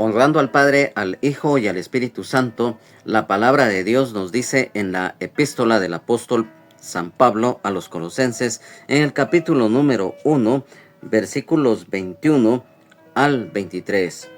Honrando al Padre, al Hijo y al Espíritu Santo, la palabra de Dios nos dice en la epístola del apóstol San Pablo a los Colosenses, en el capítulo número 1, versículos 21 al 23.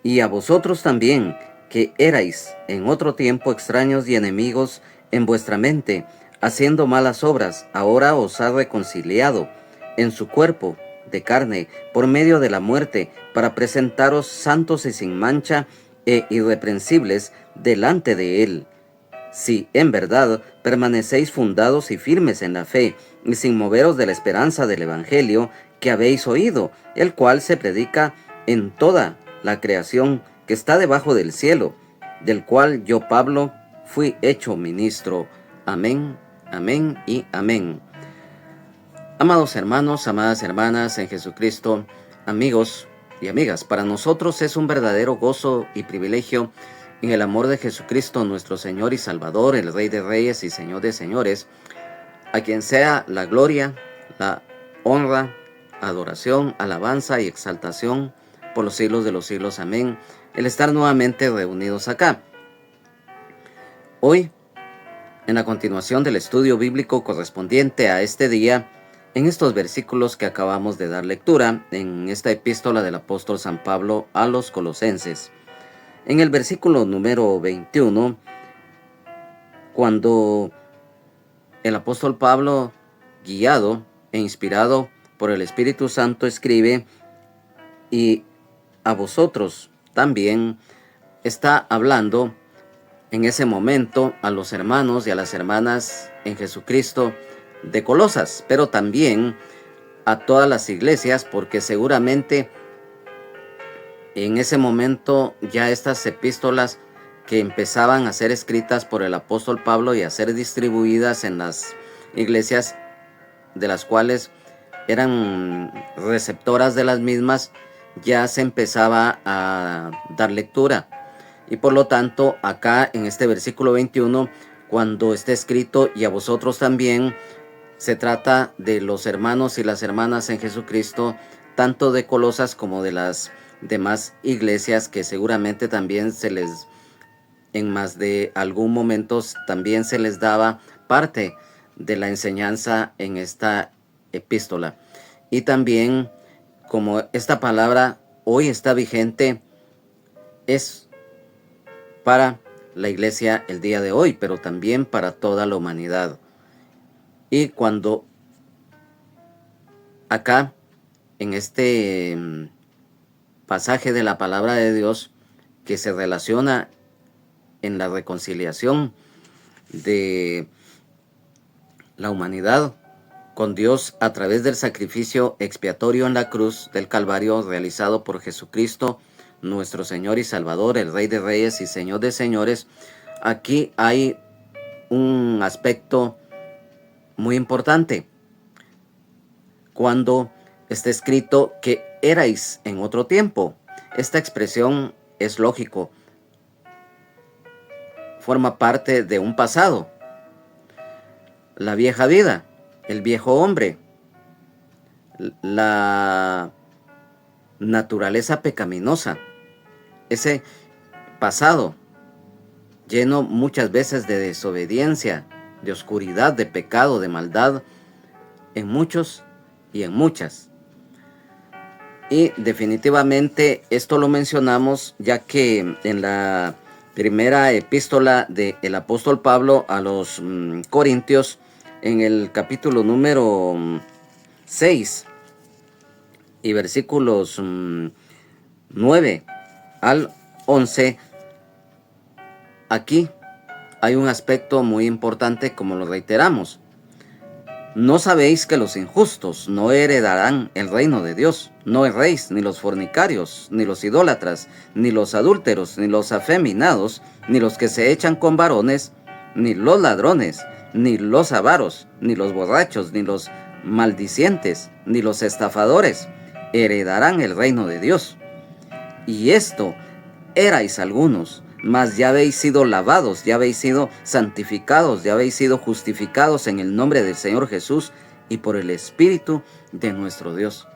Y a vosotros también, que erais en otro tiempo extraños y enemigos en vuestra mente, haciendo malas obras, ahora os ha reconciliado en su cuerpo de carne por medio de la muerte, para presentaros santos y sin mancha e irreprensibles delante de él. Si en verdad permanecéis fundados y firmes en la fe, y sin moveros de la esperanza del Evangelio que habéis oído, el cual se predica en toda la creación que está debajo del cielo, del cual yo, Pablo, fui hecho ministro. Amén, amén y amén. Amados hermanos, amadas hermanas en Jesucristo, amigos y amigas, para nosotros es un verdadero gozo y privilegio en el amor de Jesucristo, nuestro Señor y Salvador, el Rey de Reyes y Señor de Señores, a quien sea la gloria, la honra, adoración, alabanza y exaltación por los siglos de los siglos. Amén. El estar nuevamente reunidos acá. Hoy, en la continuación del estudio bíblico correspondiente a este día, en estos versículos que acabamos de dar lectura, en esta epístola del apóstol San Pablo a los Colosenses, en el versículo número 21, cuando el apóstol Pablo, guiado e inspirado por el Espíritu Santo, escribe: y a vosotros también, está hablando en ese momento a los hermanos y a las hermanas en Jesucristo de Colosas, pero también a todas las iglesias, porque seguramente en ese momento ya estas epístolas que empezaban a ser escritas por el apóstol Pablo y a ser distribuidas en las iglesias de las cuales eran receptoras de las mismas, ya se empezaba a dar lectura. Y por lo tanto, acá en este versículo 21, cuando está escrito y a vosotros también, se trata de los hermanos y las hermanas en Jesucristo, tanto de Colosas como de las demás iglesias, que seguramente también en más de algún momento también se les daba parte de la enseñanza en esta epístola. Y también, como esta palabra hoy está vigente, es para la iglesia el día de hoy, pero también para toda la humanidad. Y cuando acá, en este pasaje de la palabra de Dios, que se relaciona en la reconciliación de la humanidad con Dios a través del sacrificio expiatorio en la cruz del Calvario realizado por Jesucristo, nuestro Señor y Salvador, el Rey de Reyes y Señor de Señores, aquí hay un aspecto muy importante. Cuando está escrito que erais en otro tiempo, esta expresión es lógico, forma parte de un pasado. La vieja vida, el viejo hombre, la naturaleza pecaminosa, ese pasado lleno muchas veces de desobediencia, de oscuridad, de pecado, de maldad, en muchos y en muchas. Y definitivamente esto lo mencionamos ya que en la primera epístola del apóstol Pablo a los Corintios, en el capítulo número 6 y versículos 9 al 11, aquí hay un aspecto muy importante, como lo reiteramos. ¿No sabéis que los injustos no heredarán el reino de Dios? No erréis, ni los fornicarios, ni los idólatras, ni los adúlteros, ni los afeminados, ni los que se echan con varones, ni los ladrones, ni los avaros, ni los borrachos, ni los maldicientes, ni los estafadores heredarán el reino de Dios. Y esto erais algunos, mas ya habéis sido lavados, ya habéis sido santificados, ya habéis sido justificados en el nombre del Señor Jesús y por el Espíritu de nuestro Dios.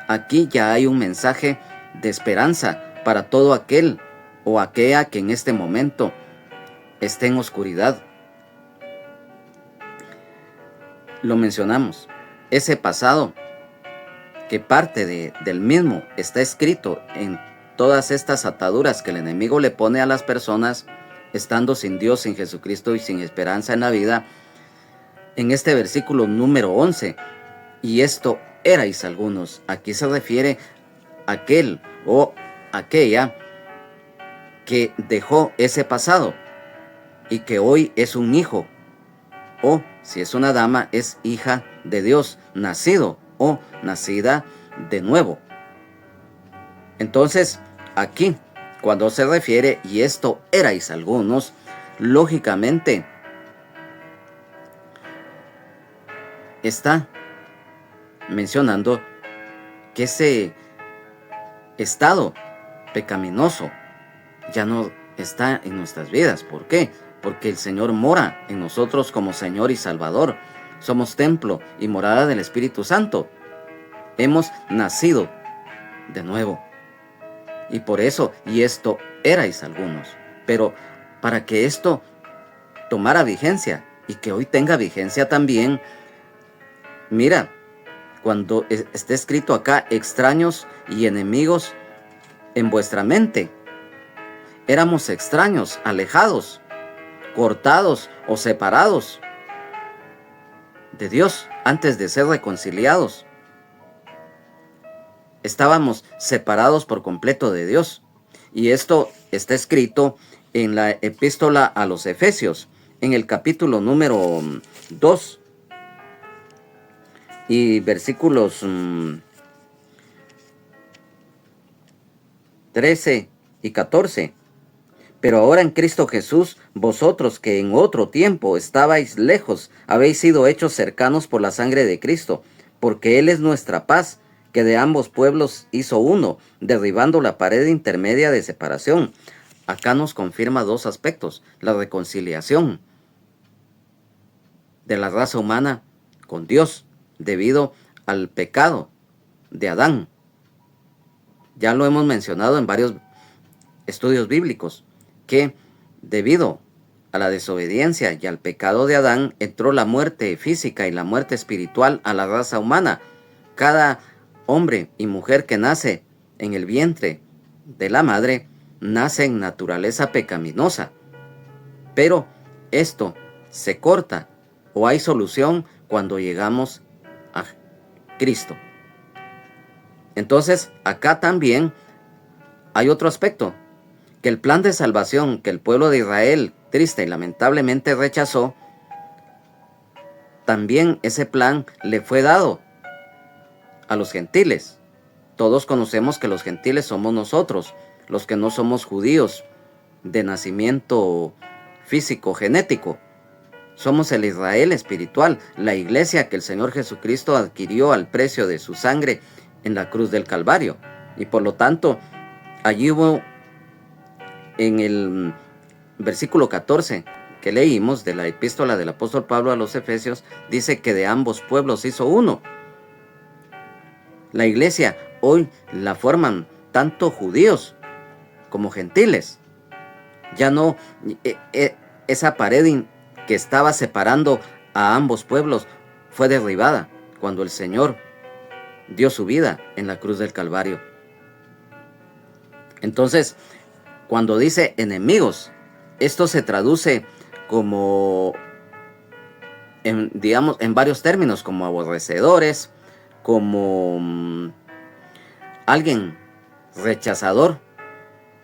Aquí ya hay un mensaje de esperanza para todo aquel o aquella que en este momento esté en oscuridad. Lo mencionamos, ese pasado que parte del mismo está escrito en todas estas ataduras que el enemigo le pone a las personas, estando sin Dios, sin Jesucristo y sin esperanza en la vida, en este versículo número 11. Y esto erais algunos. Aquí se refiere a aquel o aquella que dejó ese pasado y que hoy es un hijo, o si es una dama, es hija de Dios, nacido o nacida de nuevo. Entonces, aquí, cuando se refiere, y esto erais algunos, lógicamente está mencionando que ese estado pecaminoso ya no está en nuestras vidas. ¿Por qué? Porque el Señor mora en nosotros como Señor y Salvador. Somos templo y morada del Espíritu Santo. Hemos nacido de nuevo. Y por eso, y esto erais algunos. Pero para que esto tomara vigencia y que hoy tenga vigencia también, mira, cuando esté escrito acá, extraños y enemigos en vuestra mente. Éramos extraños, alejados, cortados o separados de Dios antes de ser reconciliados. Estábamos separados por completo de Dios. Y esto está escrito en la epístola a los Efesios, en el capítulo número 2 y versículos 13 y 14. Pero ahora en Cristo Jesús, vosotros que en otro tiempo estabais lejos, habéis sido hechos cercanos por la sangre de Cristo, porque Él es nuestra paz, que de ambos pueblos hizo uno, derribando la pared intermedia de separación. Acá nos confirma dos aspectos: la reconciliación de la raza humana con Dios, debido al pecado de Adán. Ya lo hemos mencionado en varios estudios bíblicos, que debido a la desobediencia y al pecado de Adán, entró la muerte física y la muerte espiritual a la raza humana. Cada hombre y mujer que nace en el vientre de la madre, nace en naturaleza pecaminosa. Pero esto se corta o hay solución cuando llegamos a Cristo. Entonces, acá también hay otro aspecto, que el plan de salvación que el pueblo de Israel triste y lamentablemente rechazó, también ese plan le fue dado a los gentiles. Todos conocemos que los gentiles somos nosotros, los que no somos judíos de nacimiento físico, genético. Somos el Israel espiritual, la iglesia que el Señor Jesucristo adquirió al precio de su sangre en la cruz del Calvario. Y por lo tanto, allí hubo, en el versículo 14 que leímos de la epístola del apóstol Pablo a los Efesios, dice que de ambos pueblos hizo uno. La iglesia hoy la forman tanto judíos como gentiles. Ya no, esa pared que estaba separando a ambos pueblos fue derribada cuando el Señor dio su vida en la cruz del Calvario. Entonces, cuando dice enemigos, esto se traduce como, digamos, en varios términos, como aborrecedores, como alguien rechazador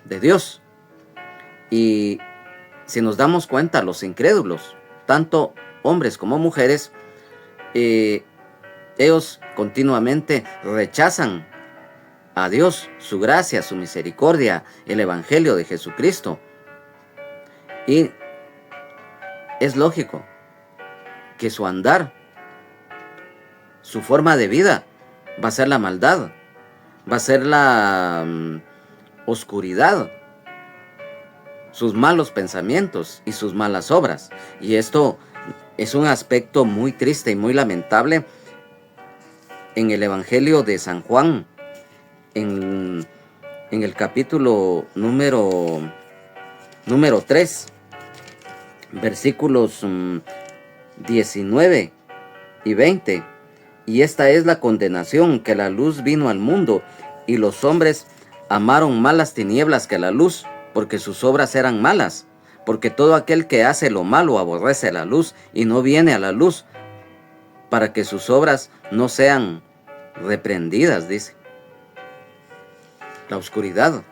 de Dios. Y si nos damos cuenta, los incrédulos, tanto hombres como mujeres, ellos continuamente rechazan a Dios, su gracia, su misericordia, el evangelio de Jesucristo. Y es lógico que su andar, su forma de vida, va a ser la maldad, va a ser la oscuridad, sus malos pensamientos y sus malas obras. Y esto es un aspecto muy triste y muy lamentable en el Evangelio de San Juan, en en el capítulo número 3, versículos 19 y 20. Y esta es la condenación, que la luz vino al mundo, y los hombres amaron más las tinieblas que la luz, porque sus obras eran malas. Porque todo aquel que hace lo malo aborrece la luz, y no viene a la luz, para que sus obras no sean reprendidas, dice. La oscuridad.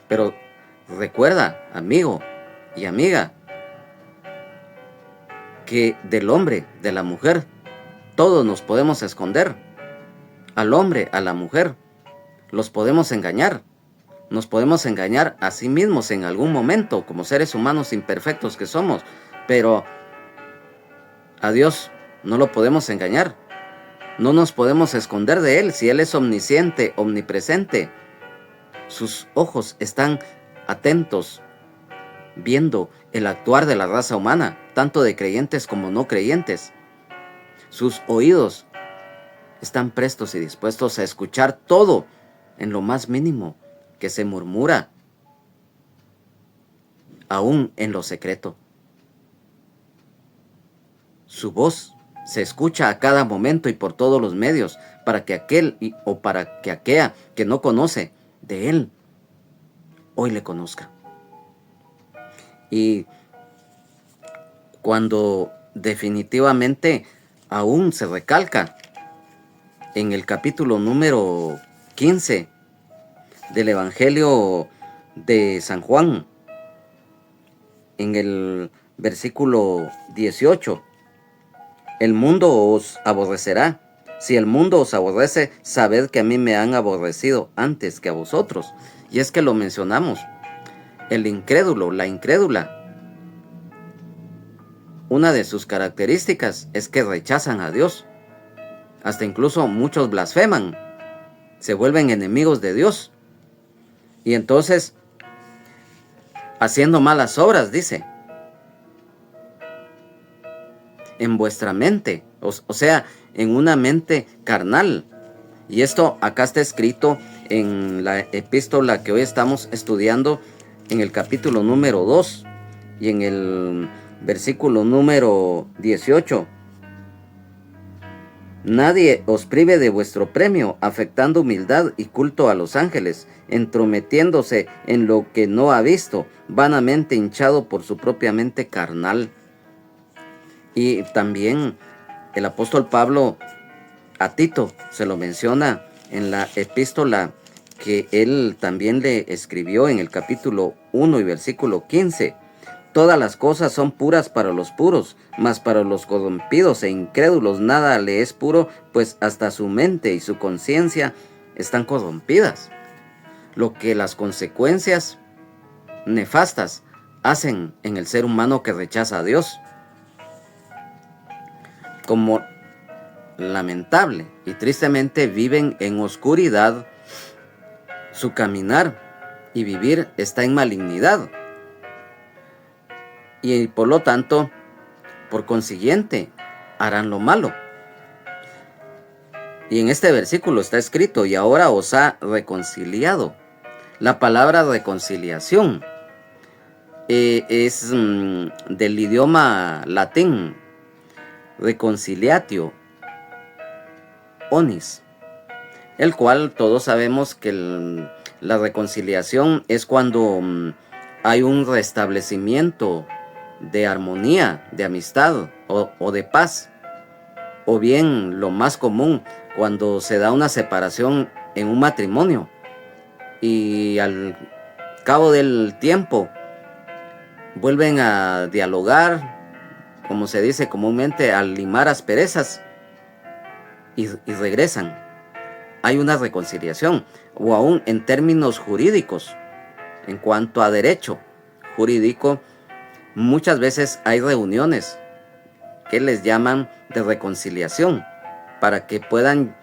Pero recuerda, amigo y amiga, que del hombre, de la mujer, todos nos podemos esconder. Al hombre, a la mujer, los podemos engañar. Nos podemos engañar a sí mismos en algún momento, como seres humanos imperfectos que somos. Pero a Dios no lo podemos engañar. No nos podemos esconder de Él si Él es omnisciente, omnipresente. Sus ojos están atentos, viendo el actuar de la raza humana, tanto de creyentes como no creyentes. Sus oídos están prestos y dispuestos a escuchar todo, en lo más mínimo que se murmura, aún en lo secreto. Su voz se escucha a cada momento y por todos los medios, para que aquella que no conoce de Él, hoy le conozca. Y cuando definitivamente aún se recalca en el capítulo número 15 del Evangelio de San Juan, en el versículo 18, el mundo os aborrecerá. Si el mundo os aborrece, sabed que a mí me han aborrecido antes que a vosotros. Y es que lo mencionamos. El incrédulo, la incrédula, una de sus características es que rechazan a Dios. Hasta incluso muchos blasfeman, se vuelven enemigos de Dios. Y entonces, haciendo malas obras, dice, en vuestra mente, o sea, en una mente carnal. Y esto acá está escrito en la epístola que hoy estamos estudiando, en el capítulo número 2 y en el versículo número 18. Nadie os prive de vuestro premio, afectando humildad y culto a los ángeles, entrometiéndose en lo que no ha visto, vanamente hinchado por su propia mente carnal. Y también el apóstol Pablo a Tito se lo menciona en la epístola que él también le escribió en el capítulo 1 y versículo 15. Todas las cosas son puras para los puros, mas para los corrompidos e incrédulos nada le es puro, pues hasta su mente y su conciencia están corrompidas. Lo que las consecuencias nefastas hacen en el ser humano que rechaza a Dios. Como lamentable y tristemente viven en oscuridad, su caminar y vivir está en malignidad. Y por lo tanto, por consiguiente, harán lo malo. Y en este versículo está escrito, y ahora os ha reconciliado. La palabra reconciliación es del idioma latín, reconciliatio, onis, el cual todos sabemos que la reconciliación es cuando hay un restablecimiento de armonía, de amistad o de paz. O bien, lo más común, cuando se da una separación en un matrimonio y al cabo del tiempo vuelven a dialogar, como se dice comúnmente, a limar asperezas y regresan. Hay una reconciliación, o aún en términos jurídicos, en cuanto a derecho jurídico, muchas veces hay reuniones que les llaman de reconciliación para que puedan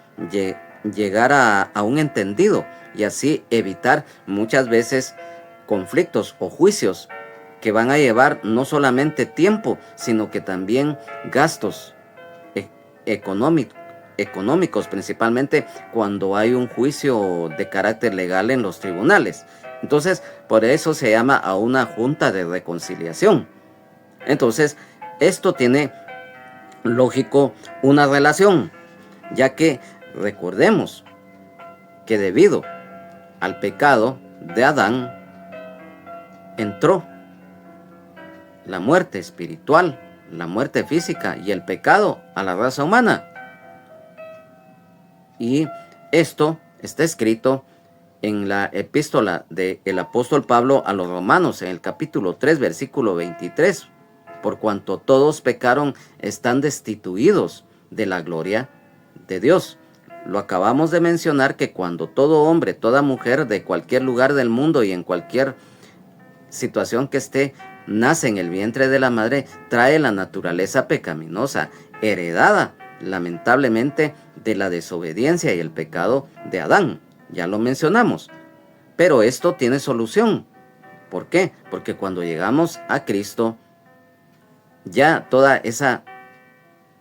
llegar a un entendido y así evitar muchas veces conflictos o juicios que van a llevar no solamente tiempo, sino que también gastos económicos, principalmente cuando hay un juicio de carácter legal en los tribunales. Entonces, por eso se llama a una junta de reconciliación. Entonces, esto tiene, lógico, una relación, ya que recordemos que debido al pecado de Adán entró la muerte espiritual, la muerte física y el pecado a la raza humana. Y esto está escrito en la epístola del apóstol Pablo a los Romanos, en el capítulo 3, versículo 23. Por cuanto todos pecaron, están destituidos de la gloria de Dios. Lo acabamos de mencionar, que cuando todo hombre, toda mujer de cualquier lugar del mundo y en cualquier situación que esté, nace en el vientre de la madre, trae la naturaleza pecaminosa, heredada lamentablemente de la desobediencia y el pecado de Adán. Ya lo mencionamos. Pero esto tiene solución. ¿Por qué? Porque cuando llegamos a Cristo, ya toda esa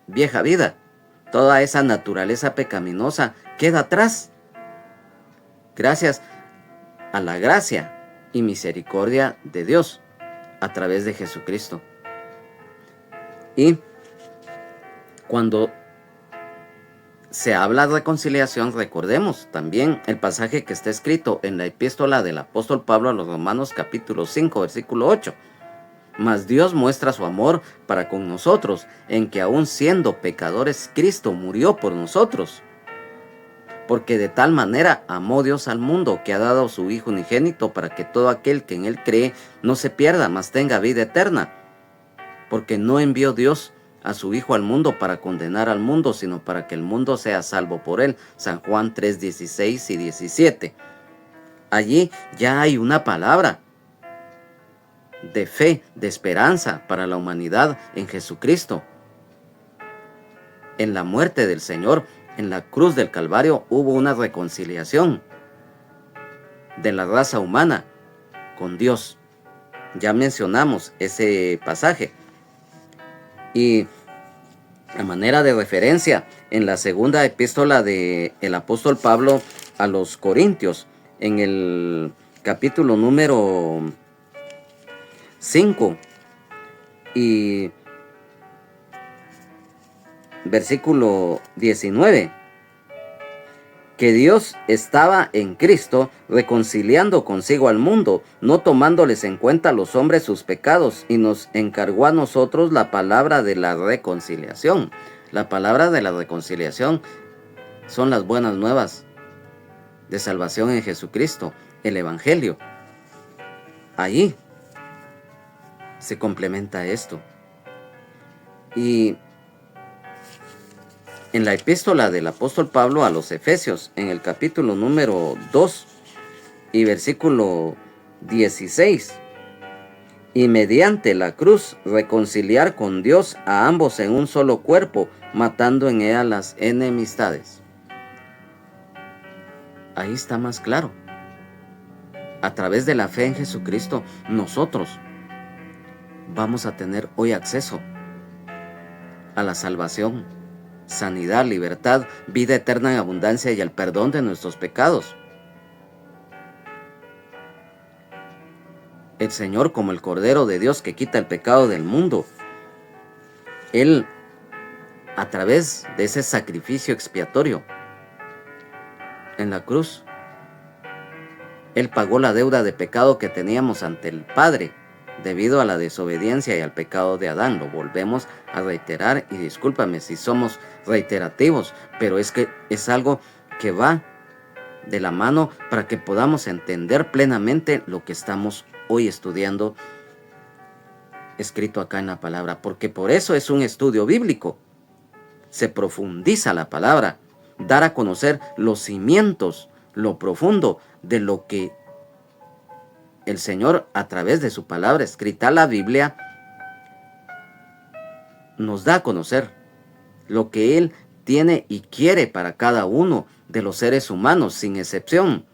vieja vida, toda esa naturaleza pecaminosa queda atrás. Gracias a la gracia y misericordia de Dios a través de Jesucristo. Y cuando se habla de reconciliación, recordemos también el pasaje que está escrito en la epístola del apóstol Pablo a los Romanos capítulo 5, versículo 8. Mas Dios muestra su amor para con nosotros, en que aun siendo pecadores, Cristo murió por nosotros. Porque de tal manera amó Dios al mundo, que ha dado a su Hijo unigénito, para que todo aquel que en él cree no se pierda, mas tenga vida eterna. Porque no envió Dios a su Hijo al mundo para condenar al mundo, sino para que el mundo sea salvo por él. San Juan 3, 16 y 17. Allí ya hay una palabra de fe, de esperanza para la humanidad en Jesucristo. En la muerte del Señor, en la cruz del Calvario, hubo una reconciliación de la raza humana con Dios. Ya mencionamos ese pasaje. Y a manera de referencia, en la segunda epístola del apóstol Pablo a los Corintios, en el capítulo número 5 y versículo 19, que Dios estaba en Cristo reconciliando consigo al mundo, no tomándoles en cuenta a los hombres sus pecados, y nos encargó a nosotros la palabra de la reconciliación. La palabra de la reconciliación son las buenas nuevas de salvación en Jesucristo, el Evangelio. Allí se complementa esto. Y en la epístola del apóstol Pablo a los Efesios, en el capítulo número 2 y versículo 16, y mediante la cruz reconciliar con Dios a ambos en un solo cuerpo, matando en ella las enemistades. Ahí está más claro. A través de la fe en Jesucristo, nosotros vamos a tener hoy acceso a la salvación, sanidad, libertad, vida eterna en abundancia y al perdón de nuestros pecados. El Señor, como el Cordero de Dios que quita el pecado del mundo, Él, a través de ese sacrificio expiatorio en la cruz, Él pagó la deuda de pecado que teníamos ante el Padre debido a la desobediencia y al pecado de Adán. Lo volvemos a reiterar, y discúlpame si somos reiterativos, pero es que es algo que va de la mano para que podamos entender plenamente lo que estamos hoy estudiando escrito acá en la palabra, porque por eso es un estudio bíblico. Se profundiza la palabra, dar a conocer los cimientos, lo profundo de lo que el Señor, a través de su palabra escrita, la Biblia, nos da a conocer lo que Él tiene y quiere para cada uno de los seres humanos, sin excepción.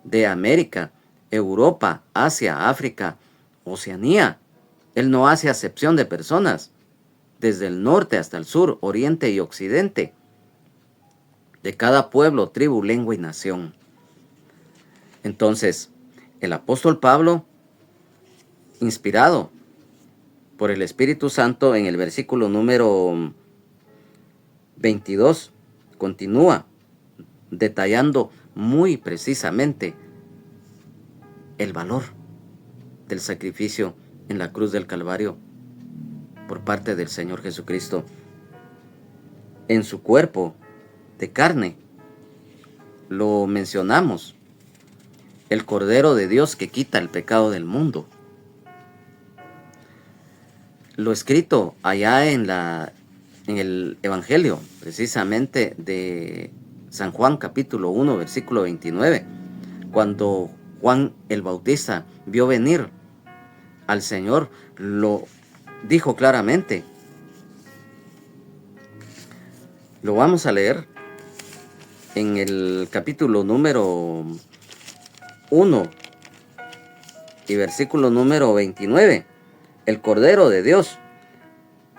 De América, Europa, Asia, África, Oceanía. Él no hace acepción de personas. desde el norte hasta el sur, oriente y occidente, de cada pueblo, tribu, lengua y nación. Entonces, el apóstol Pablo, inspirado por el Espíritu Santo, en el versículo número 22, continúa detallando muy precisamente el valor del sacrificio en la cruz del Calvario por parte del Señor Jesucristo. En su cuerpo de carne, lo mencionamos, el Cordero de Dios que quita el pecado del mundo. Lo escrito allá en el Evangelio, precisamente de San Juan capítulo 1, versículo 29, cuando Juan el Bautista vio venir al Señor, lo dijo claramente. Lo vamos a leer en el capítulo número 1 y versículo número 29. El Cordero de Dios.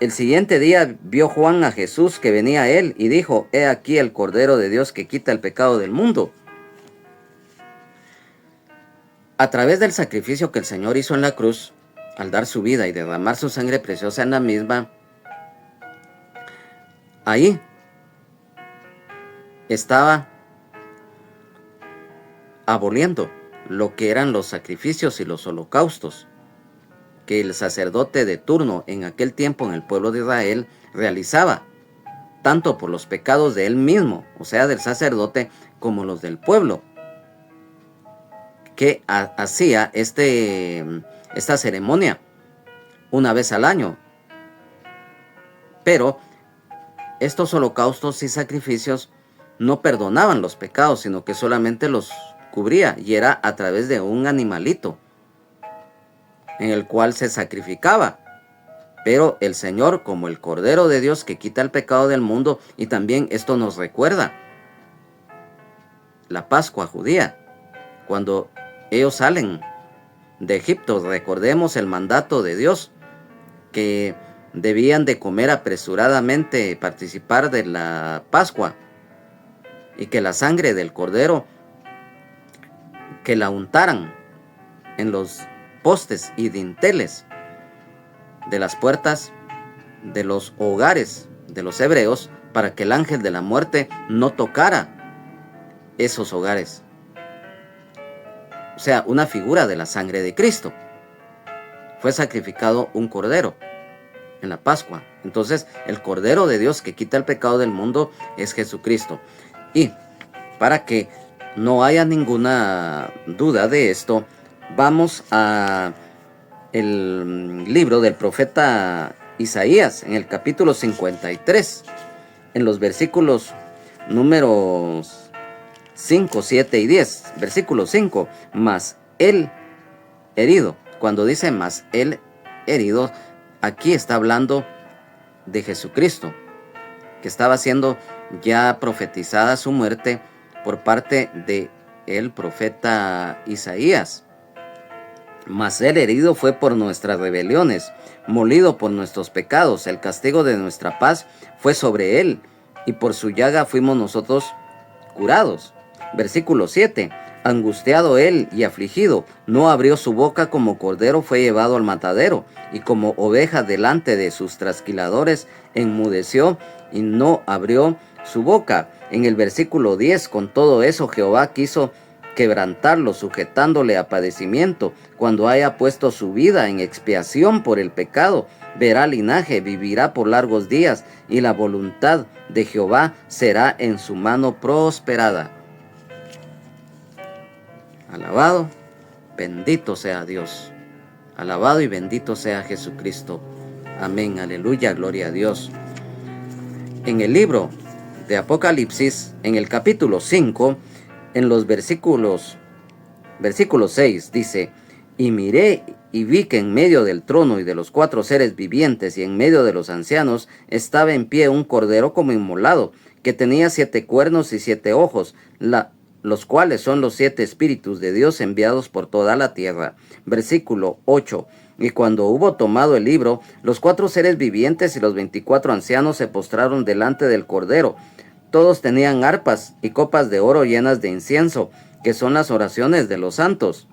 El siguiente día vio Juan a Jesús que venía a él y dijo: he aquí el Cordero de Dios que quita el pecado del mundo. A través del sacrificio que el Señor hizo en la cruz, al dar su vida y derramar su sangre preciosa en la misma, ahí estaba aboliendo lo que eran los sacrificios y los holocaustos que el sacerdote de turno en aquel tiempo en el pueblo de Israel realizaba, tanto por los pecados de él mismo, o sea, del sacerdote, como los del pueblo, que hacía esta ceremonia una vez al año. Pero estos holocaustos y sacrificios no perdonaban los pecados, sino que solamente los cubría, y era a través de un animalito en el cual se sacrificaba. Pero el Señor, como el Cordero de Dios que quita el pecado del mundo, y también esto nos recuerda la Pascua judía, cuando ellos salen de Egipto, recordemos el mandato de Dios, que debían de comer apresuradamente, participar de la Pascua, y que la sangre del Cordero, que la untaran en los postes y dinteles de las puertas de los hogares de los hebreos, para que el ángel de la muerte no tocara esos hogares. O sea, una figura de la sangre de Cristo. Fue sacrificado un cordero en la Pascua. Entonces, el Cordero de Dios que quita el pecado del mundo es Jesucristo. Y para que no haya ninguna duda de esto, vamos a el libro del profeta Isaías, en el capítulo 53, en los versículos números 5, 7 y 10. Versículo 5, mas él herido. Cuando dice mas él herido, aquí está hablando de Jesucristo, que estaba siendo ya profetizada su muerte por parte de el profeta Isaías. Mas él herido fue por nuestras rebeliones, molido por nuestros pecados, el castigo de nuestra paz fue sobre él, y por su llaga fuimos nosotros curados. Versículo 7, angustiado él y afligido, no abrió su boca, como cordero fue llevado al matadero, y como oveja delante de sus trasquiladores enmudeció y no abrió su boca. En el versículo 10, con todo eso Jehová quiso quebrantarlo, sujetándole a padecimiento. Cuando haya puesto su vida en expiación por el pecado, verá linaje, vivirá por largos días, y la voluntad de Jehová será en su mano prosperada. Alabado, bendito sea Dios. Alabado y bendito sea Jesucristo. Amén, aleluya, gloria a Dios. En el libro de Apocalipsis, en el capítulo 5, en los versículo 6, dice: y miré y vi que en medio del trono y de los 4 seres vivientes y en medio de los ancianos estaba en pie un cordero como inmolado, que tenía 7 cuernos y 7 ojos, los cuales son los 7 espíritus de Dios enviados por toda la tierra. Versículo 8. Y cuando hubo tomado el libro, los 4 seres vivientes y los 24 ancianos se postraron delante del Cordero. Todos tenían arpas y copas de oro llenas de incienso, que son las oraciones de los santos.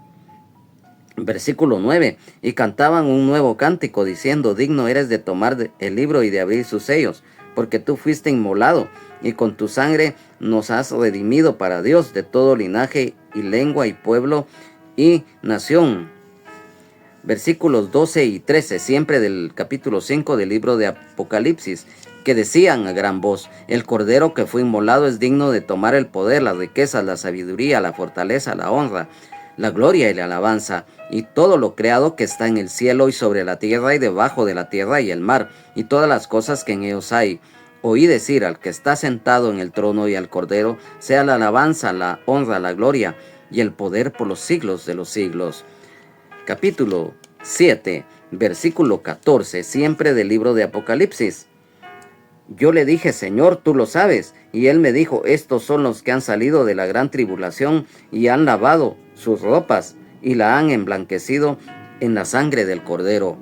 Versículo 9. Y cantaban un nuevo cántico, diciendo: digno eres de tomar el libro y de abrir sus sellos, porque tú fuiste inmolado, y con tu sangre nos has redimido para Dios de todo linaje y lengua y pueblo y nación. Versículos 12 y 13, siempre del capítulo 5 del libro de Apocalipsis, que decían a gran voz: el Cordero que fue inmolado es digno de tomar el poder, las riquezas, la sabiduría, la fortaleza, la honra, la gloria y la alabanza, y todo lo creado que está en el cielo y sobre la tierra y debajo de la tierra y el mar, y todas las cosas que en ellos hay. Oí decir al que está sentado en el trono y al Cordero: sea la alabanza, la honra, la gloria y el poder por los siglos de los siglos. Capítulo 7, versículo 14, siempre del libro de Apocalipsis. Yo le dije: Señor, tú lo sabes. Y él me dijo: estos son los que han salido de la gran tribulación y han lavado sus ropas y la han emblanquecido en la sangre del Cordero.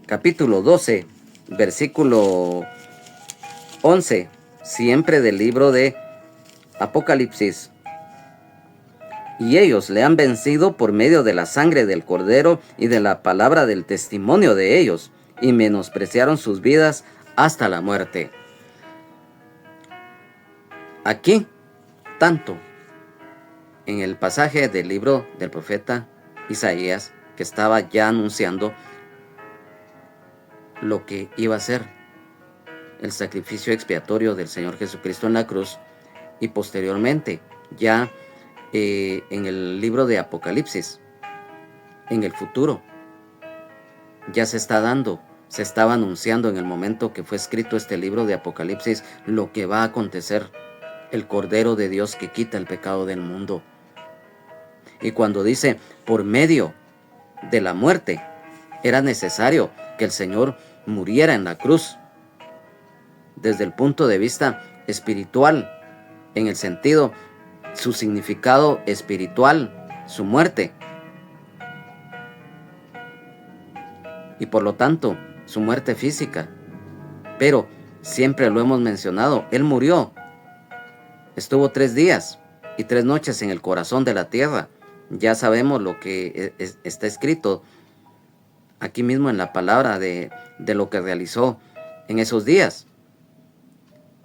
Capítulo 12, versículo 11, siempre del libro de Apocalipsis. Y ellos le han vencido por medio de la sangre del Cordero y de la palabra del testimonio de ellos, y menospreciaron sus vidas hasta la muerte. Aquí, tanto en el pasaje del libro del profeta Isaías, que estaba ya anunciando lo que iba a ser el sacrificio expiatorio del Señor Jesucristo en la cruz, y posteriormente ya en el libro de Apocalipsis, en el futuro, ya se está dando, se estaba anunciando en el momento que fue escrito este libro de Apocalipsis lo que va a acontecer, el Cordero de Dios que quita el pecado del mundo. Y cuando dice por medio de la muerte, era necesario que el Señor muriera en la cruz, desde el punto de vista espiritual, en el sentido, su significado espiritual, su muerte, y por lo tanto su muerte física. Pero siempre lo hemos mencionado, Él murió, estuvo 3 días y 3 noches en el corazón de la tierra. Ya sabemos lo que está escrito aquí mismo en la palabra de lo que realizó en esos días.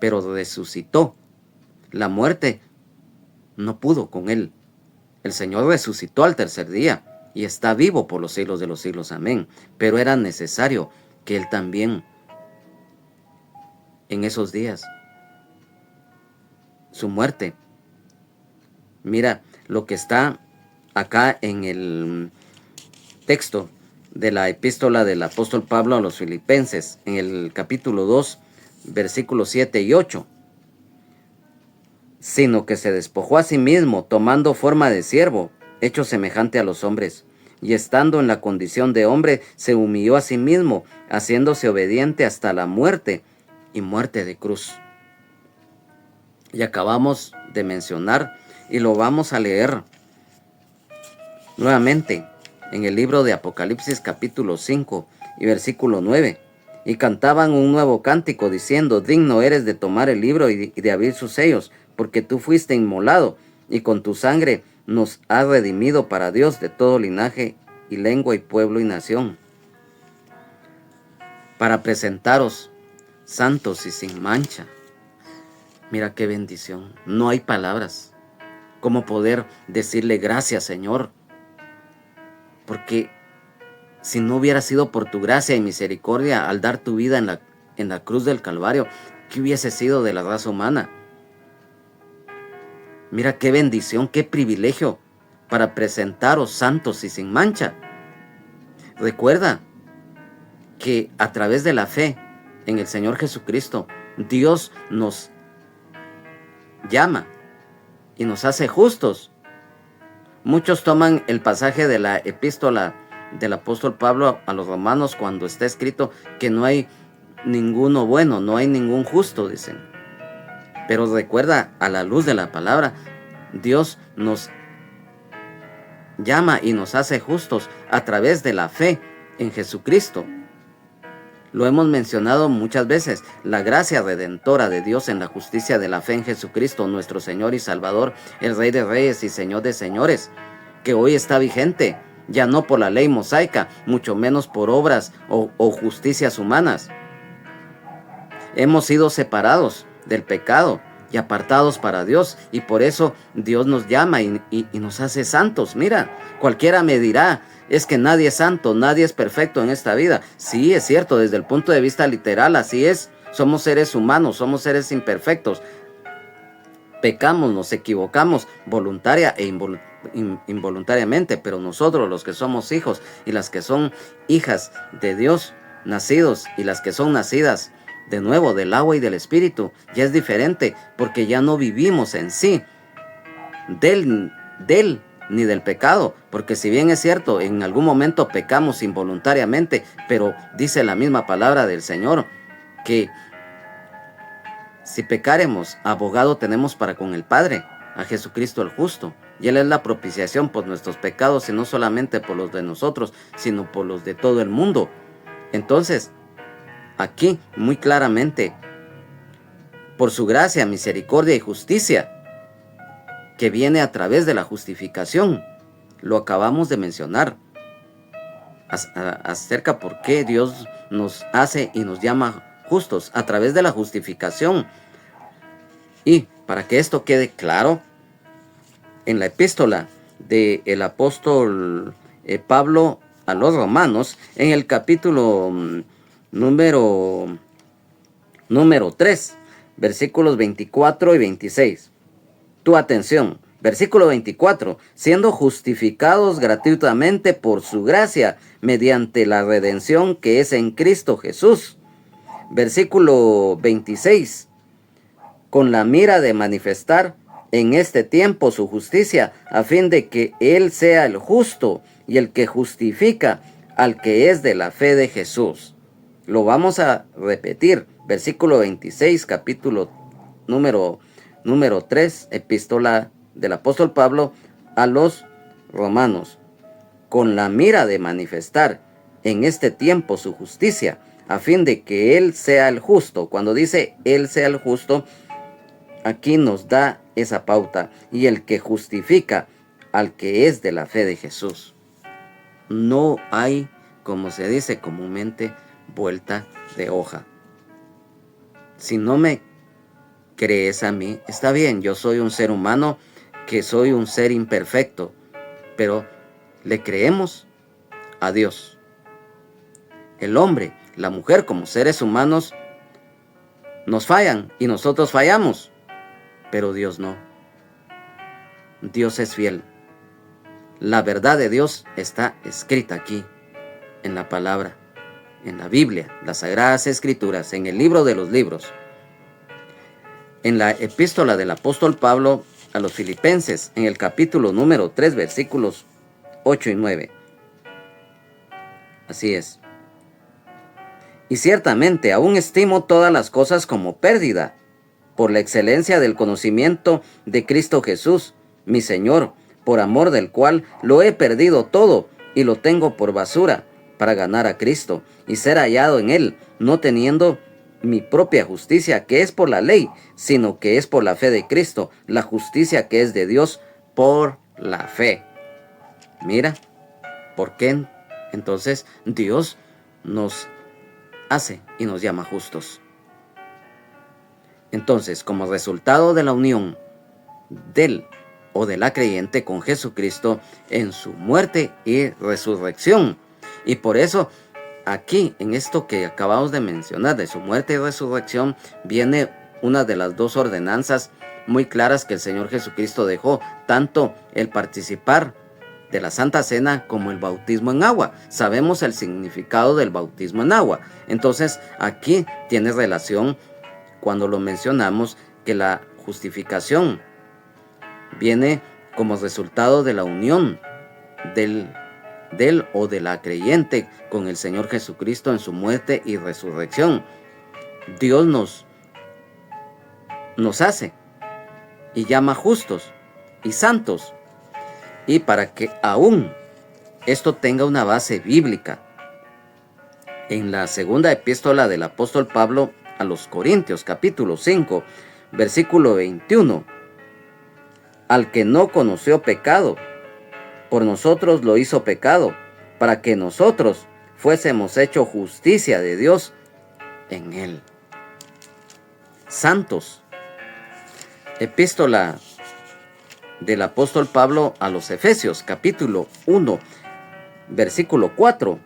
Pero resucitó. La muerte no pudo con Él. El Señor resucitó al 3er día y está vivo por los siglos de los siglos. Amén. Pero era necesario que Él también, en esos días, su muerte. Mira lo que está acá en el texto de la epístola del apóstol Pablo a los Filipenses, en el capítulo 2, versículos 7 y 8. Sino que se despojó a sí mismo, tomando forma de siervo, hecho semejante a los hombres, y estando en la condición de hombre, se humilló a sí mismo, haciéndose obediente hasta la muerte, y muerte de cruz. Y acabamos de mencionar, y lo vamos a leer nuevamente en el libro de Apocalipsis capítulo 5 y versículo 9. Y cantaban un nuevo cántico, diciendo: digno eres de tomar el libro y de abrir sus sellos, porque tú fuiste inmolado, y con tu sangre nos has redimido para Dios de todo linaje y lengua y pueblo y nación, para presentaros santos y sin mancha. Mira qué bendición. No hay palabras como poder decirle gracias, Señor, porque si no hubiera sido por tu gracia y misericordia al dar tu vida en la cruz del Calvario, ¿qué hubiese sido de la raza humana? Mira qué bendición, qué privilegio para presentaros santos y sin mancha. Recuerda que a través de la fe en el Señor Jesucristo, Dios nos llama y nos hace justos. Muchos toman el pasaje de la epístola del apóstol Pablo a los romanos, cuando está escrito que no hay ninguno bueno, no hay ningún justo, dicen. Pero recuerda, a la luz de la palabra, Dios nos llama y nos hace justos a través de la fe en Jesucristo. Lo hemos mencionado muchas veces, la gracia redentora de Dios en la justicia de la fe en Jesucristo, nuestro Señor y Salvador, el Rey de Reyes y Señor de Señores, que hoy está vigente, ya no por la ley mosaica, mucho menos por obras o justicias humanas. Hemos sido separados del pecado y apartados para Dios, y por eso Dios nos llama y nos hace santos. Mira, cualquiera me dirá, es que nadie es santo, nadie es perfecto en esta vida. Sí, es cierto, desde el punto de vista literal, así es. Somos seres humanos, somos seres imperfectos. Pecamos, nos equivocamos voluntaria e involuntariamente, pero nosotros, los que somos hijos y las que son hijas de Dios, nacidos, y las que son nacidas de nuevo del agua y del Espíritu, ya es diferente, porque ya no vivimos en sí del ni del pecado, porque si bien es cierto, en algún momento pecamos involuntariamente, pero dice la misma palabra del Señor, que si pecaremos, abogado tenemos para con el Padre, a Jesucristo el justo, y Él es la propiciación por nuestros pecados, y no solamente por los de nosotros, sino por los de todo el mundo. Entonces, aquí muy claramente, por su gracia, misericordia y justicia, que viene a través de la justificación, lo acabamos de mencionar, acerca por qué Dios nos hace y nos llama justos a través de la justificación. Y para que esto quede claro, en la epístola del apóstol Pablo a los romanos, en el capítulo número 3, versículos 24 y 26. Tu atención, versículo 24, siendo justificados gratuitamente por su gracia, mediante la redención que es en Cristo Jesús. Versículo 26, con la mira de manifestar en este tiempo su justicia, a fin de que Él sea el justo y el que justifica al que es de la fe de Jesús. Lo vamos a repetir, versículo 26, capítulo número 3, epístola del apóstol Pablo a los romanos, con la mira de manifestar en este tiempo su justicia, a fin de que Él sea el justo. Cuando dice Él sea el justo, aquí nos da esa pauta, y el que justifica al que es de la fe de Jesús. No hay, como se dice comúnmente, vuelta de hoja. Si no me crees a mí, está bien, yo soy un ser humano, que soy un ser imperfecto, pero le creemos a Dios. El hombre, la mujer, como seres humanos, nos fallan y nosotros fallamos, pero Dios no. Dios es fiel. La verdad de Dios está escrita aquí, en la palabra, en la Biblia, las Sagradas Escrituras, en el libro de los libros. En la epístola del apóstol Pablo a los Filipenses, en el capítulo número 3, versículos 8 y 9. Así es. Y ciertamente aún estimo todas las cosas como pérdida, por la excelencia del conocimiento de Cristo Jesús, mi Señor, por amor del cual lo he perdido todo y lo tengo por basura, para ganar a Cristo y ser hallado en Él, no teniendo mi propia justicia, que es por la ley, sino que es por la fe de Cristo, la justicia que es de Dios por la fe. Mira, ¿por qué entonces Dios nos hace y nos llama justos? Entonces, como resultado de la unión del o de la creyente con Jesucristo en su muerte y resurrección, y por eso aquí, en esto que acabamos de mencionar, de su muerte y resurrección, viene una de las dos ordenanzas muy claras que el Señor Jesucristo dejó, tanto el participar de la Santa Cena como el bautismo en agua. Sabemos el significado del bautismo en agua. Entonces, aquí tiene relación cuando lo mencionamos, que la justificación viene como resultado de la unión del o de la creyente con el Señor Jesucristo en su muerte y resurrección. Dios nos hace y llama justos y santos, y para que aún esto tenga una base bíblica. En la segunda epístola del apóstol Pablo a los Corintios, capítulo 5, versículo 21, al que no conoció pecado, por nosotros lo hizo pecado, para que nosotros fuésemos hecho justicia de Dios en él. Santos. Epístola del apóstol Pablo a los Efesios, capítulo 1, versículo 4.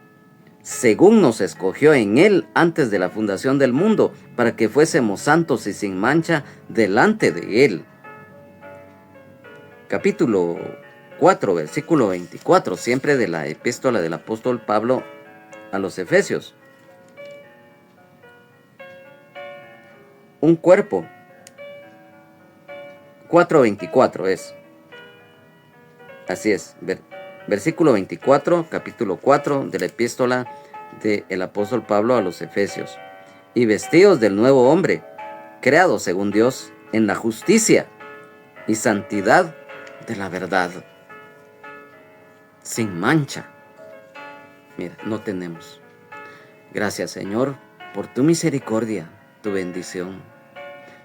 Según nos escogió en él antes de la fundación del mundo, para que fuésemos santos y sin mancha delante de él. Capítulo 4, versículo 24, siempre de la epístola del apóstol Pablo a los Efesios. Un cuerpo. 4:24 es. Así es. Versículo 24, capítulo 4 de la epístola del apóstol Pablo a los Efesios. Y vestidos del nuevo hombre, creado según Dios en la justicia y santidad de la verdad. Sin mancha. Mira, no tenemos. Gracias, Señor, por tu misericordia, tu bendición.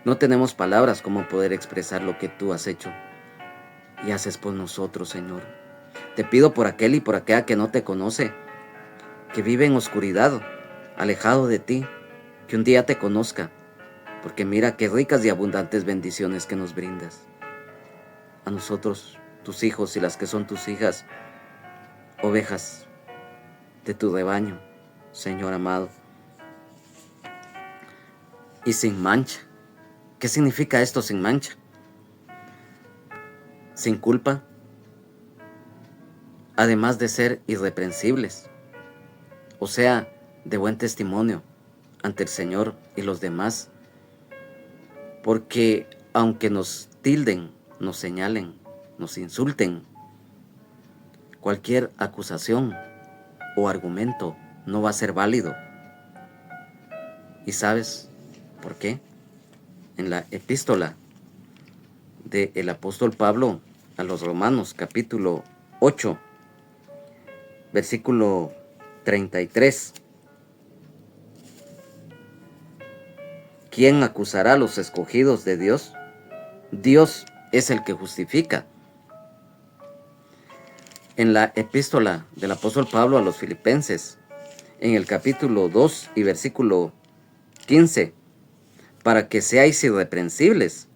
No tenemos palabras como poder expresar lo que tú has hecho y haces por nosotros, Señor. Te pido por aquel y por aquella que no te conoce, que vive en oscuridad, alejado de ti, que un día te conozca, porque mira qué ricas y abundantes bendiciones que nos brindas. A nosotros, tus hijos y las que son tus hijas, ovejas de tu rebaño, Señor amado. Y sin mancha. ¿Qué significa esto, sin mancha? Sin culpa, además de ser irreprensibles, o sea, de buen testimonio ante el Señor y los demás, porque aunque nos tilden, nos señalen, nos insulten, cualquier acusación o argumento no va a ser válido. ¿Y sabes por qué? En la epístola del apóstol Pablo a los Romanos, capítulo 8, versículo 33. ¿Quién acusará a los escogidos de Dios? Dios es el que justifica. En la epístola del apóstol Pablo a los Filipenses, en el capítulo 2 y versículo 15, para que seáis irreprensibles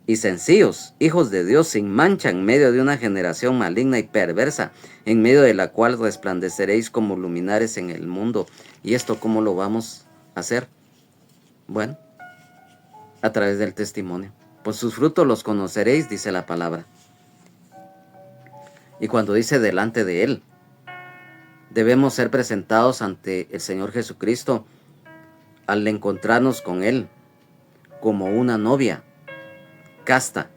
y sencillos, hijos de Dios sin mancha en medio de una generación maligna y perversa, en medio de la cual resplandeceréis como luminares en el mundo. ¿Y esto cómo lo vamos a hacer? Bueno, a través del testimonio. Por sus frutos los conoceréis, dice la palabra. Y cuando dice delante de Él, debemos ser presentados ante el Señor Jesucristo al encontrarnos con Él como una novia casta.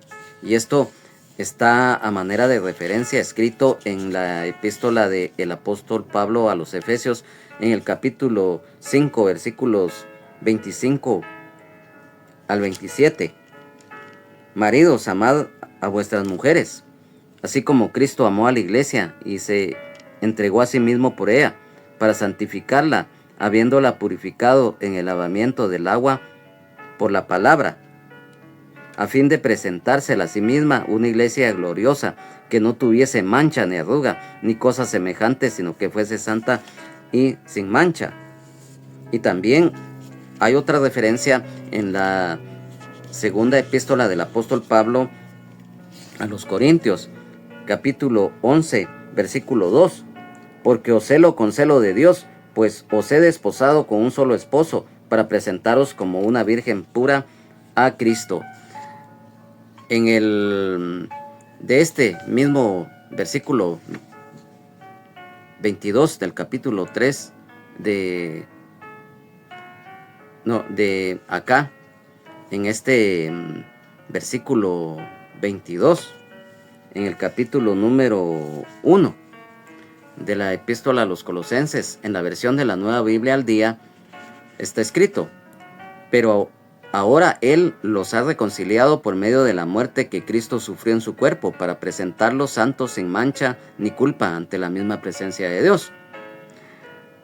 Y esto está a manera de referencia escrito en la epístola del apóstol Pablo a los Efesios, en el capítulo 5, versículos 25 al 27. Maridos, amad a vuestras mujeres, así como Cristo amó a la iglesia y se entregó a sí mismo por ella, para santificarla, habiéndola purificado en el lavamiento del agua por la palabra, a fin de presentársela a sí misma una iglesia gloriosa, que no tuviese mancha ni arruga, ni cosa semejante, sino que fuese santa y sin mancha. Y también hay otra referencia en la segunda epístola del apóstol Pablo a los Corintios, capítulo 11, versículo 2. Porque os celo con celo de Dios, pues os he desposado con un solo esposo, para presentaros como una virgen pura a Cristo. En el de este mismo versículo 22 del capítulo 3 de acá, en este versículo 22, en el capítulo número 1 de la epístola a los Colosenses, en la versión de la Nueva Biblia al Día, está escrito: pero Ahora Él los ha reconciliado por medio de la muerte que Cristo sufrió en su cuerpo, para presentarlos santos sin mancha ni culpa ante la misma presencia de Dios.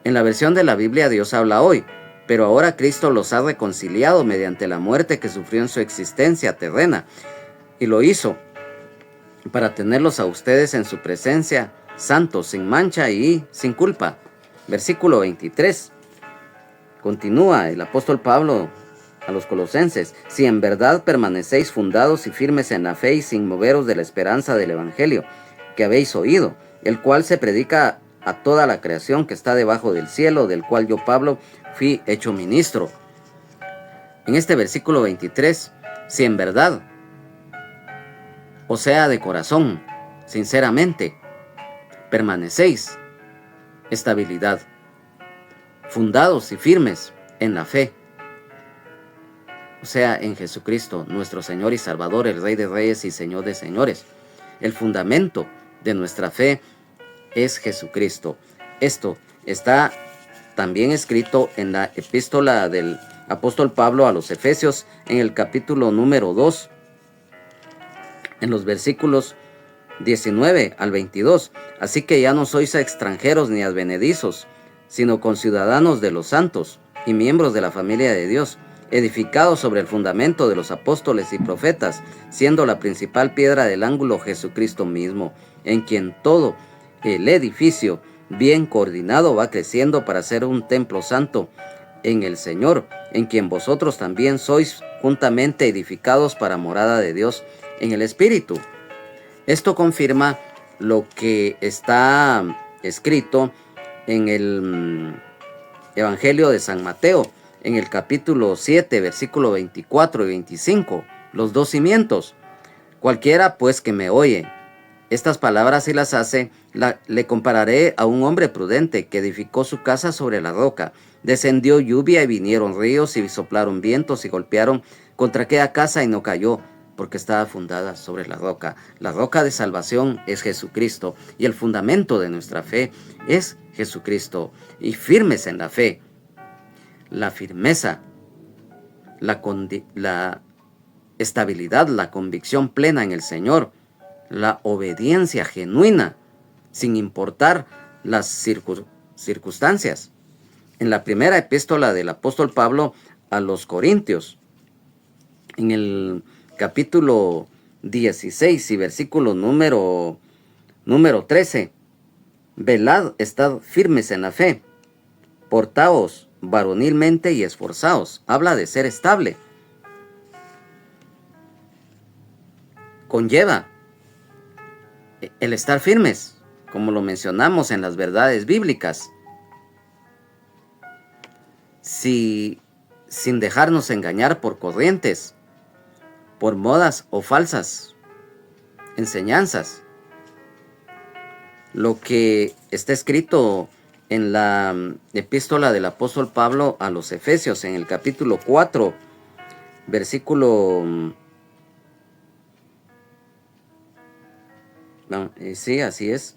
En la versión de la Biblia Dios habla hoy, pero ahora Cristo los ha reconciliado mediante la muerte que sufrió en su existencia terrena, y lo hizo para tenerlos a ustedes en su presencia, santos, sin mancha y sin culpa. Versículo 23. Continúa el apóstol Pablo a los colosenses: si en verdad permanecéis fundados y firmes en la fe y sin moveros de la esperanza del evangelio que habéis oído, el cual se predica a toda la creación que está debajo del cielo, del cual yo, Pablo, fui hecho ministro. En este versículo 23, si en verdad, o sea, de corazón, sinceramente, permanecéis, estabilidad, fundados y firmes en la fe, o sea, en Jesucristo, nuestro Señor y Salvador, el Rey de Reyes y Señor de Señores. El fundamento de nuestra fe es Jesucristo. Esto está también escrito en la epístola del apóstol Pablo a los Efesios, en el capítulo número 2, en los versículos 19 al 22. Así que ya no sois extranjeros ni advenedizos, sino conciudadanos de los santos y miembros de la familia de Dios, edificados sobre el fundamento de los apóstoles y profetas, siendo la principal piedra del ángulo Jesucristo mismo, en quien todo el edificio bien coordinado va creciendo para ser un templo santo en el Señor, en quien vosotros también sois juntamente edificados para morada de Dios en el Espíritu. Esto confirma lo que está escrito en el Evangelio de San Mateo, en el capítulo 7, versículo 24 y 25, los dos cimientos. Cualquiera pues que me oye estas palabras y las hace, le compararé a un hombre prudente que edificó su casa sobre la roca. Descendió lluvia y vinieron ríos y soplaron vientos y golpearon contra aquella casa y no cayó, porque estaba fundada sobre la roca. La roca de salvación es Jesucristo y el fundamento de nuestra fe es Jesucristo. Y firmes en la fe, la firmeza, la estabilidad, la convicción plena en el Señor, la obediencia genuina, sin importar las circunstancias. En la primera epístola del apóstol Pablo a los Corintios, en el capítulo 16 y versículo número 13, velad, estad firmes en la fe, portaos varonilmente y esforzaos. Habla de ser estable. Conlleva el estar firmes, como lo mencionamos en las verdades bíblicas, sin dejarnos engañar por corrientes, por modas o falsas enseñanzas. Lo que está escrito en la epístola del apóstol Pablo a los Efesios, en el capítulo 4, versículo... sí, así es.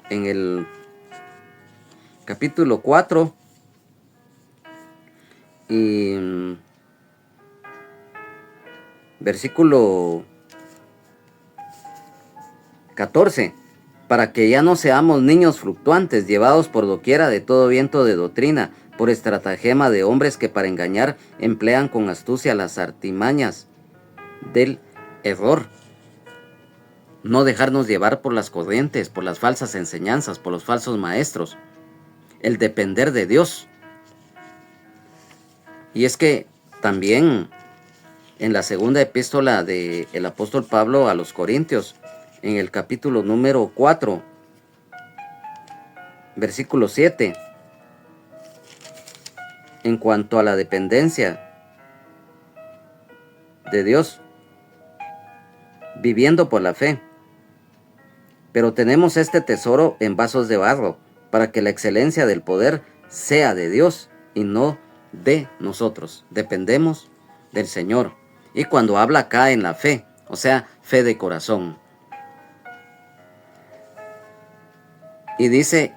En el capítulo 4 y versículo 14. Para que ya no seamos niños fluctuantes, llevados por doquiera de todo viento de doctrina, por estratagema de hombres que para engañar emplean con astucia las artimañas del error. No dejarnos llevar por las corrientes, por las falsas enseñanzas, por los falsos maestros. El depender de Dios. Y es que también en la segunda epístola del apóstol Pablo a los Corintios, en el capítulo número 4, versículo 7, en cuanto a la dependencia de Dios, viviendo por la fe. Pero tenemos este tesoro en vasos de barro, para que la excelencia del poder sea de Dios y no de nosotros. Dependemos del Señor. Y cuando habla acá en la fe, o sea, fe de corazón. Y dice,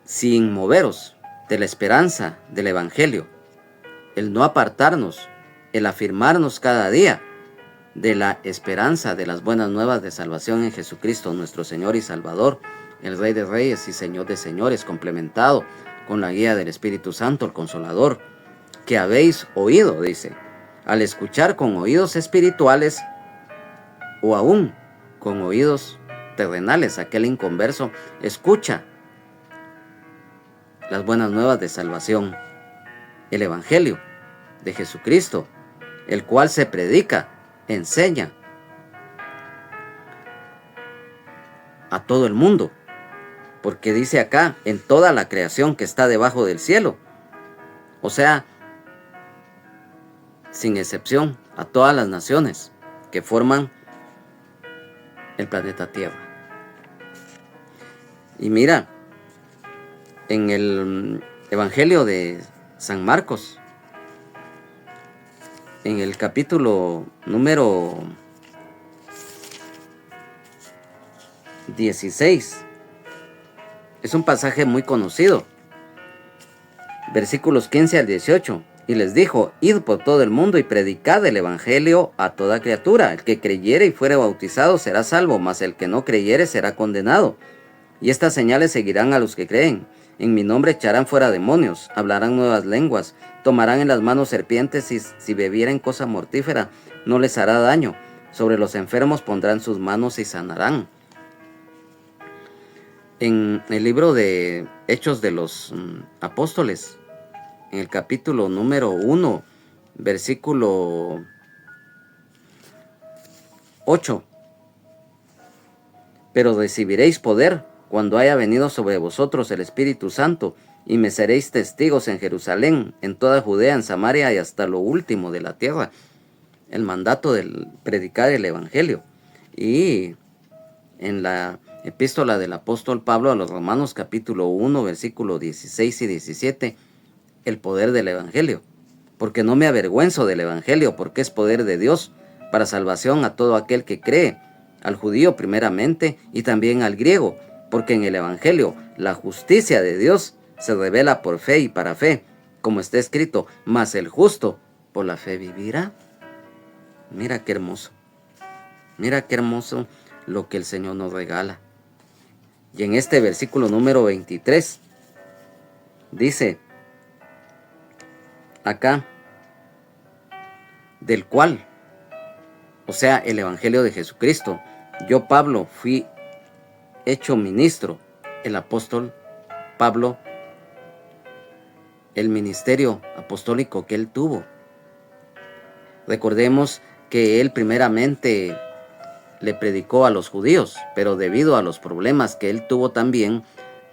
sin moveros de la esperanza del Evangelio el no apartarnos, el afirmarnos cada día de la esperanza de las buenas nuevas de salvación en Jesucristo, nuestro Señor y Salvador, el Rey de Reyes y Señor de Señores, complementado con la guía del Espíritu Santo, el Consolador, que habéis oído, dice, al escuchar con oídos espirituales o aún con oídos terrenales. Aquel inconverso escucha las buenas nuevas de salvación, el Evangelio de Jesucristo, el cual se predica, enseña a todo el mundo, porque dice acá, en toda la creación que está debajo del cielo, o sea, sin excepción, a todas las naciones que forman el planeta Tierra. Y mira, en el Evangelio de San Marcos, en el capítulo número 16, es un pasaje muy conocido, versículos 15 al 18, y les dijo, id por todo el mundo y predicad el evangelio a toda criatura. El que creyere y fuere bautizado será salvo, mas el que no creyere será condenado. Y estas señales seguirán a los que creen. En mi nombre echarán fuera demonios, hablarán nuevas lenguas, tomarán en las manos serpientes, y si bebieren cosa mortífera no les hará daño. Sobre los enfermos pondrán sus manos y sanarán. En el libro de Hechos de los Apóstoles, en el capítulo número 1, versículo 8, pero recibiréis poder cuando haya venido sobre vosotros el Espíritu Santo, y me seréis testigos en Jerusalén, en toda Judea, en Samaria y hasta lo último de la tierra. El mandato de predicar el Evangelio. Y en la epístola del apóstol Pablo a los Romanos, capítulo 1, versículo 16 y 17, el poder del Evangelio. Porque no me avergüenzo del Evangelio, porque es poder de Dios para salvación a todo aquel que cree, al judío primeramente y también al griego, porque en el Evangelio la justicia de Dios se revela por fe y para fe, como está escrito, mas el justo por la fe vivirá. Mira qué hermoso lo que el Señor nos regala. Y en este versículo número 23 dice acá, del cual, o sea, el Evangelio de Jesucristo, yo Pablo fui hecho ministro. El apóstol Pablo, el ministerio apostólico que él tuvo. Recordemos que él primeramente le predicó a los judíos, pero debido a los problemas que él tuvo también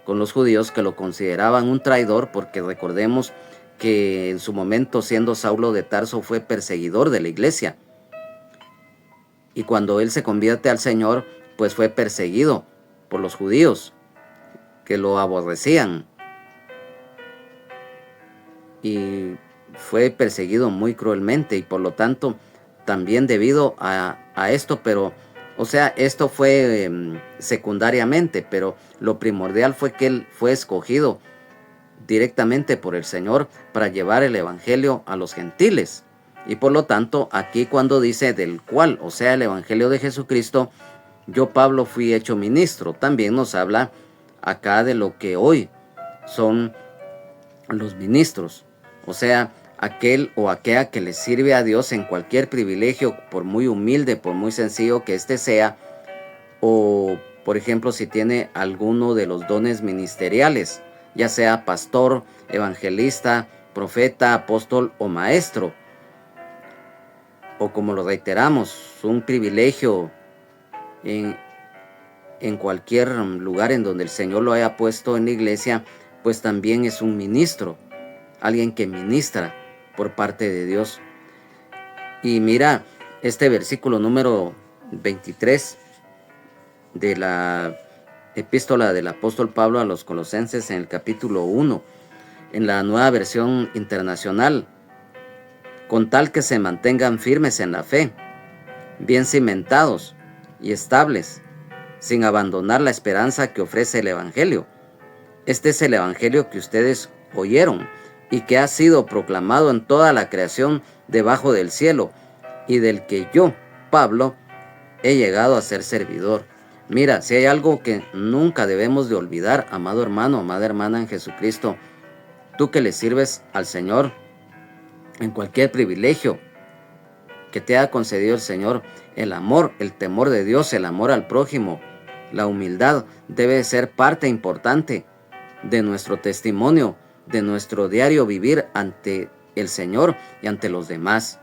con los judíos, que lo consideraban un traidor, porque recordemos que en su momento, siendo Saulo de Tarso, fue perseguidor de la iglesia, y cuando él se convierte al Señor, pues fue perseguido por los judíos que lo aborrecían, y fue perseguido muy cruelmente, y por lo tanto también debido a esto, pero o sea, esto fue secundariamente, pero lo primordial fue que él fue escogido directamente por el Señor para llevar el Evangelio a los gentiles. Y por lo tanto, aquí cuando dice del cual, o sea, el Evangelio de Jesucristo, yo Pablo fui hecho ministro, también nos habla acá de lo que hoy son los ministros, o sea, aquel o aquella que le sirve a Dios en cualquier privilegio, por muy humilde, por muy sencillo que éste sea, o por ejemplo si tiene alguno de los dones ministeriales, ya sea pastor, evangelista, profeta, apóstol o maestro, o como lo reiteramos, un privilegio en cualquier lugar en donde el Señor lo haya puesto en la iglesia, pues también es un ministro, alguien que ministra por parte de Dios. Y mira este versículo número 23 de la epístola del apóstol Pablo a los Colosenses, en el capítulo 1, en la Nueva Versión Internacional, con tal que se mantengan firmes en la fe, bien cimentados y estables, sin abandonar la esperanza que ofrece el Evangelio. Este es el Evangelio que ustedes oyeron y que ha sido proclamado en toda la creación debajo del cielo, y del que yo, Pablo, he llegado a ser servidor. Mira, si hay algo que nunca debemos de olvidar, amado hermano, amada hermana en Jesucristo, tú que le sirves al Señor en cualquier privilegio que te ha concedido el Señor, el amor, el temor de Dios, el amor al prójimo, la humildad debe ser parte importante de nuestro testimonio, de nuestro diario vivir ante el Señor y ante los demás.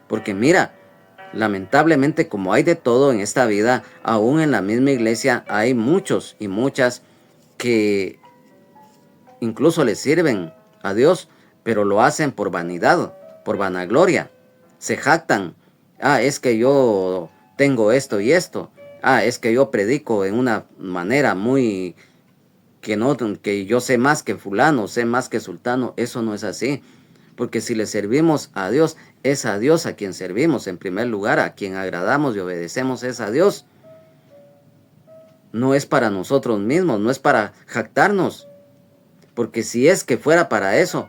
Porque mira, lamentablemente, como hay de todo en esta vida, aún en la misma iglesia hay muchos y muchas que incluso le sirven a Dios, pero lo hacen por vanidad, por vanagloria. Se jactan. Es que yo tengo esto y esto. Es que yo predico en una manera muy que yo sé más que fulano, sé más que sultano. Eso no es así. Porque si le servimos a Dios, es a Dios a quien servimos en primer lugar, a quien agradamos y obedecemos es a Dios. No es para nosotros mismos, no es para jactarnos. Porque si es que fuera para eso,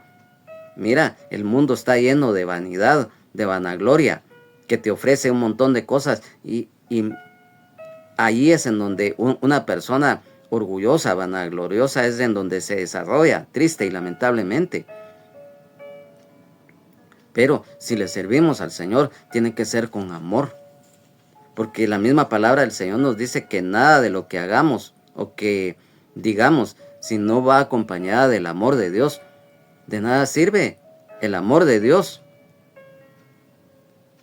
mira, el mundo está lleno de vanidad, de vanagloria, que te ofrece un montón de cosas y ahí es en donde una persona orgullosa, vanagloriosa, es en donde se desarrolla, triste y lamentablemente. Pero si le servimos al Señor, tiene que ser con amor. Porque la misma palabra del Señor nos dice que nada de lo que hagamos o que digamos, si no va acompañada del amor de Dios, de nada sirve. El amor de Dios,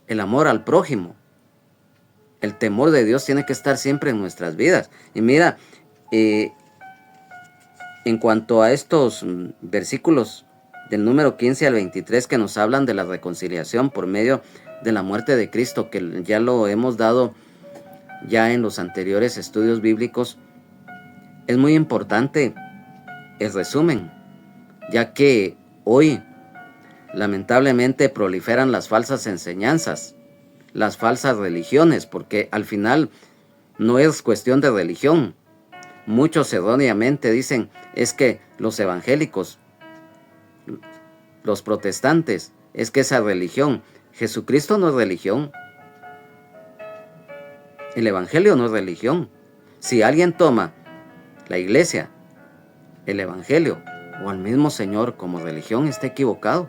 el amor al prójimo, el temor de Dios tiene que estar siempre en nuestras vidas. Y mira, en cuanto a estos versículos del número 15 al 23 que nos hablan de la reconciliación por medio de la muerte de Cristo, que ya lo hemos dado ya en los anteriores estudios bíblicos, es muy importante el resumen, ya que hoy lamentablemente proliferan las falsas enseñanzas, las falsas religiones, porque al final no es cuestión de religión. Muchos erróneamente dicen, es que los evangélicos, los protestantes, es que esa religión. Jesucristo no es religión. El evangelio no es religión. Si alguien toma la iglesia, el evangelio o al mismo Señor como religión, está equivocado.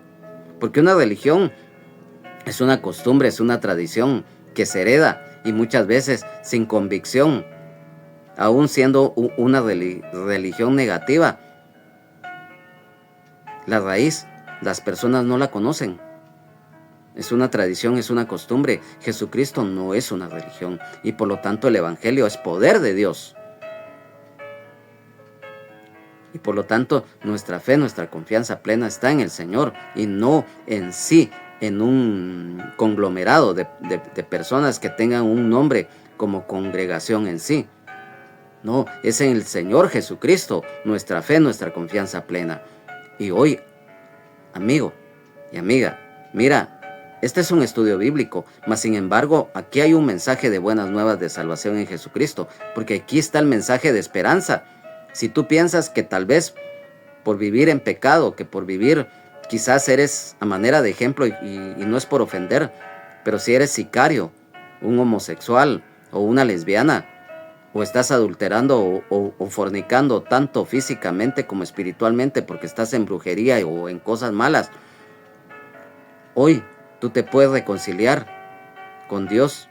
Porque una religión es una costumbre, es una tradición que se hereda y muchas veces sin convicción, aún siendo una religión negativa. La raíz, las personas no la conocen. Es una tradición, es una costumbre. Jesucristo no es una religión y por lo tanto el evangelio es poder de Dios. Y por lo tanto nuestra fe, nuestra confianza plena está en el Señor y no en sí, en un conglomerado de personas que tengan un nombre como congregación en sí. No, es en el Señor Jesucristo nuestra fe, nuestra confianza plena. Y hoy, amigo y amiga, mira, este es un estudio bíblico, mas sin embargo, aquí hay un mensaje de buenas nuevas de salvación en Jesucristo, porque aquí está el mensaje de esperanza. Si tú piensas que tal vez por vivir en pecado, que por vivir quizás eres a manera de ejemplo y no es por ofender, pero si eres sicario, un homosexual o una lesbiana, o estás adulterando o fornicando tanto físicamente como espiritualmente porque estás en brujería o en cosas malas, hoy tú te puedes reconciliar con Dios.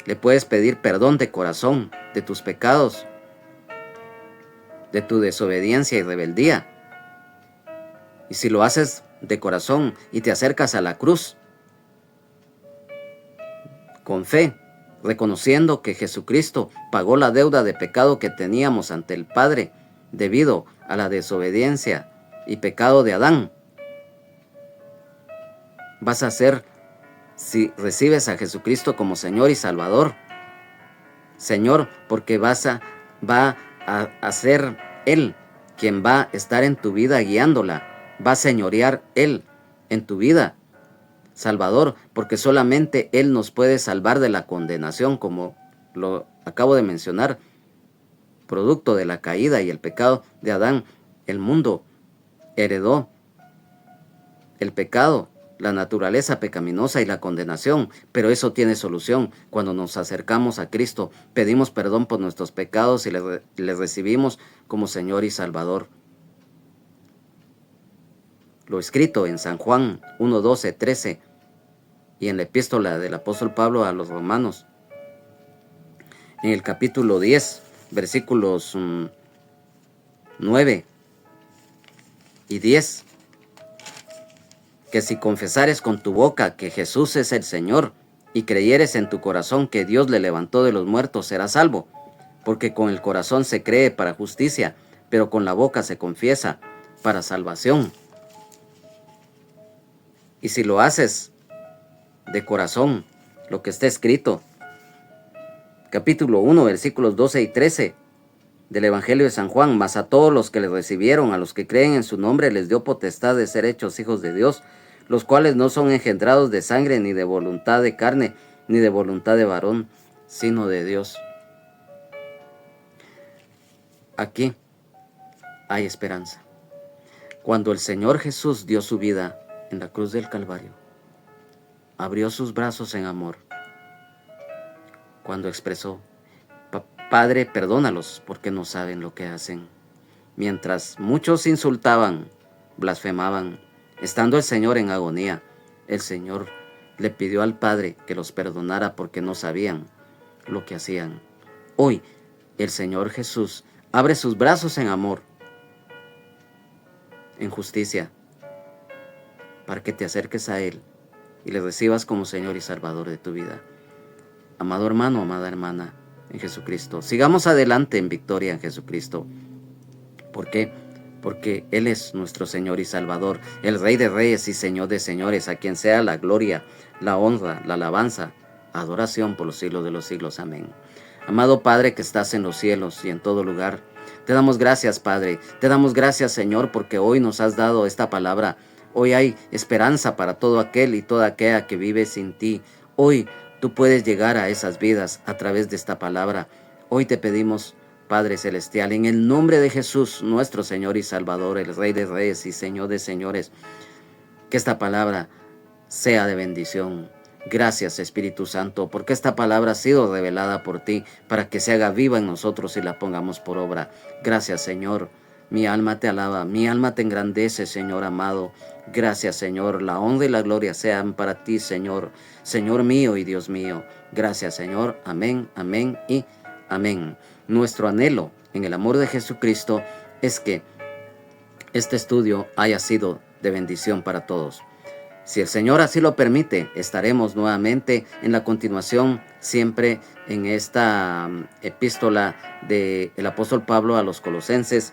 Le puedes pedir perdón de corazón de tus pecados, de tu desobediencia y rebeldía. Y si lo haces de corazón y te acercas a la cruz con fe, reconociendo que Jesucristo pagó la deuda de pecado que teníamos ante el Padre debido a la desobediencia y pecado de Adán, vas a ser, si recibes a Jesucristo como Señor y Salvador, Señor, porque va a ser Él quien va a estar en tu vida guiándola, va a señorear Él en tu vida, Salvador, porque solamente Él nos puede salvar de la condenación, como lo acabo de mencionar, producto de la caída y el pecado de Adán. El mundo heredó el pecado, la naturaleza pecaminosa y la condenación, pero eso tiene solución. Cuando nos acercamos a Cristo, pedimos perdón por nuestros pecados y le recibimos como Señor y Salvador. Lo escrito en San Juan 1, 12, 13 y en la epístola del apóstol Pablo a los romanos, en el capítulo 10, versículos 9 y 10, que si confesares con tu boca que Jesús es el Señor y creyeres en tu corazón que Dios le levantó de los muertos, serás salvo, porque con el corazón se cree para justicia, pero con la boca se confiesa para salvación. Y si lo haces de corazón, lo que está escrito, capítulo 1, versículos 12 y 13 del Evangelio de San Juan, mas a todos los que le recibieron, a los que creen en su nombre, les dio potestad de ser hechos hijos de Dios, los cuales no son engendrados de sangre, ni de voluntad de carne, ni de voluntad de varón, sino de Dios. Aquí hay esperanza. Cuando el Señor Jesús dio su vida en la cruz del Calvario, abrió sus brazos en amor, cuando expresó: Padre, perdónalos porque no saben lo que hacen. Mientras muchos insultaban, blasfemaban, estando el Señor en agonía, el Señor le pidió al Padre que los perdonara porque no sabían lo que hacían. Hoy, el Señor Jesús abre sus brazos en amor, en justicia, para que te acerques a Él y le recibas como Señor y Salvador de tu vida. Amado hermano, amada hermana, en Jesucristo, sigamos adelante en victoria en Jesucristo. ¿Por qué? Porque Él es nuestro Señor y Salvador, el Rey de Reyes y Señor de Señores, a quien sea la gloria, la honra, la alabanza, adoración por los siglos de los siglos. Amén. Amado Padre que estás en los cielos y en todo lugar, te damos gracias, Padre. Te damos gracias, Señor, porque hoy nos has dado esta palabra. Hoy hay esperanza para todo aquel y toda aquella que vive sin ti. Hoy tú puedes llegar a esas vidas a través de esta palabra. Hoy te pedimos, Padre Celestial, en el nombre de Jesús, nuestro Señor y Salvador, el Rey de Reyes y Señor de Señores, que esta palabra sea de bendición. Gracias, Espíritu Santo, porque esta palabra ha sido revelada por ti para que se haga viva en nosotros y la pongamos por obra. Gracias, Señor. Mi alma te alaba, mi alma te engrandece, Señor amado. Gracias, Señor. La honra y la gloria sean para ti, Señor. Señor mío y Dios mío. Gracias, Señor. Amén, amén y amén. Nuestro anhelo en el amor de Jesucristo es que este estudio haya sido de bendición para todos. Si el Señor así lo permite, estaremos nuevamente en la continuación, siempre en esta epístola del apóstol Pablo a los Colosenses,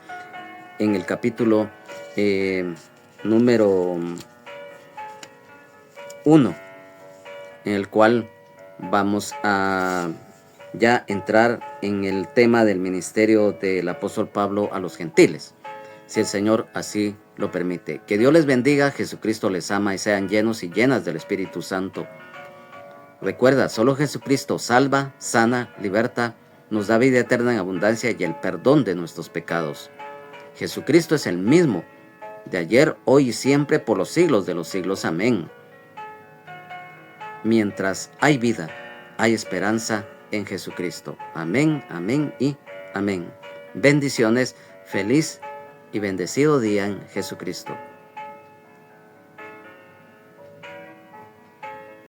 en el capítulo número 1, en el cual vamos a ya entrar en el tema del ministerio del apóstol Pablo a los gentiles, si el Señor así lo permite. Que Dios les bendiga, Jesucristo les ama y sean llenos y llenas del Espíritu Santo. Recuerda, solo Jesucristo salva, sana, liberta, nos da vida eterna en abundancia y el perdón de nuestros pecados. Jesucristo es el mismo, de ayer, hoy y siempre, por los siglos de los siglos. Amén. Mientras hay vida, hay esperanza en Jesucristo. Amén, amén y amén. Bendiciones, feliz y bendecido día en Jesucristo.